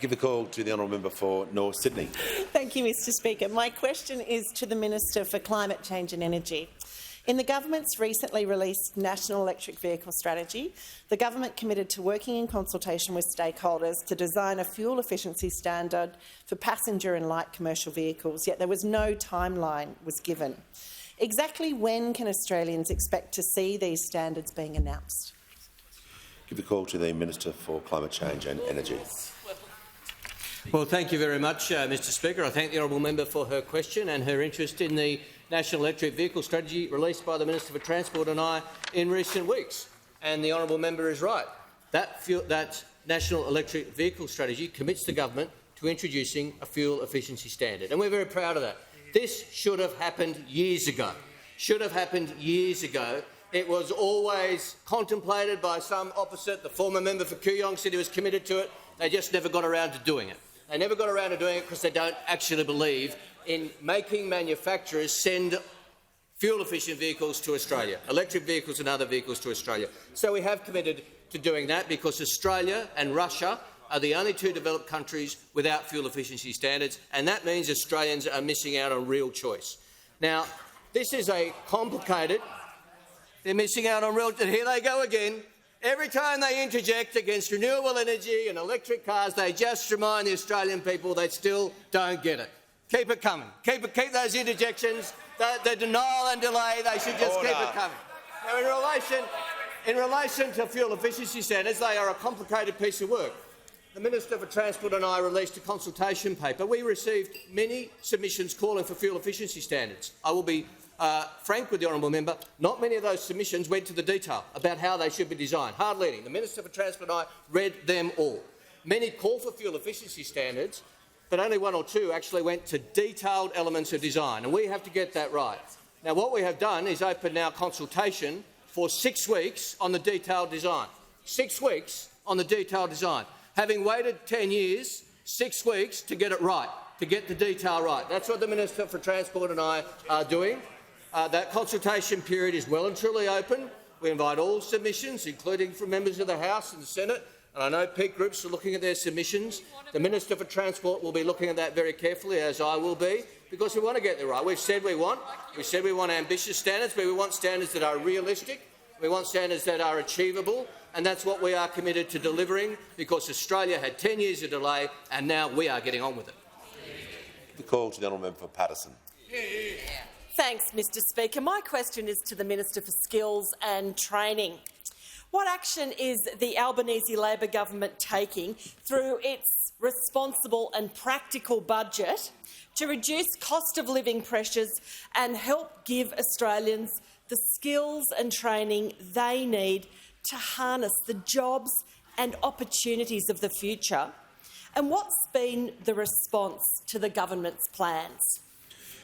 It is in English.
Give the call to the honourable member for North Sydney. Thank you, Mr Speaker. My question is to the Minister for Climate Change and Energy. In the government's recently released National Electric Vehicle Strategy, the government committed to working in consultation with stakeholders to design a fuel efficiency standard for passenger and light commercial vehicles, yet there was no timeline was given. Exactly when can Australians expect to see these standards being announced? Give the call to the Minister for Climate Change and Energy. Well, thank you very much, Mr Speaker. I thank the honourable member for her question and her interest in the National Electric Vehicle Strategy released by the Minister for Transport and I in recent weeks. And the honourable member is right. That National Electric Vehicle Strategy commits the government to introducing a fuel efficiency standard, and we're very proud of that. This should have happened years ago. It was always contemplated by some opposite. The former member for Kooyong said he was committed to it. They just never got around to doing it. They never got around to doing it because they don't actually believe in making manufacturers send fuel-efficient vehicles to Australia, electric vehicles and other vehicles to Australia. So we have committed to doing that because Australia and Russia are the only two developed countries without fuel efficiency standards, and that means Australians are missing out on real choice. Now, this is a complicated— They're missing out on real— Here they go again. Every time they interject against renewable energy and electric cars, they just remind the Australian people they still don't get it. Keep it coming. Keep those interjections, the denial and delay. They should just keep it coming. Now, in relation to fuel efficiency standards, they are a complicated piece of work. The Minister for Transport and I released a consultation paper. We received many submissions calling for fuel efficiency standards. I will be frank with the honourable member, not many of those submissions went to the detail about how they should be designed. Hard leading. The Minister for Transport and I read them all. Many call for fuel efficiency standards, but only one or two actually went to detailed elements of design, and we have to get that right. Now, what we have done is open now consultation for 6 weeks on the detailed design. 6 weeks on the detailed design. Having waited 10 years, 6 weeks to get it right, to get the detail right. That's what the Minister for Transport and I are doing. That consultation period is well and truly open. We invite all submissions, including from members of the House and the Senate, and I know peak groups are looking at their submissions. The Minister for Transport will be looking at that very carefully, as I will be, because we want to get it right. We've said we want ambitious standards, but we want standards that are realistic. We want standards that are achievable, and that's what we are committed to delivering, because Australia had 10 years of delay, and now we are getting on with it. The call to the honourable member for Patterson. Thanks, Mr Speaker. My question is to the Minister for Skills and Training. What action is the Albanese Labor government taking through its responsible and practical budget to reduce cost of living pressures and help give Australians the skills and training they need to harness the jobs and opportunities of the future? And what's been the response to the government's plans?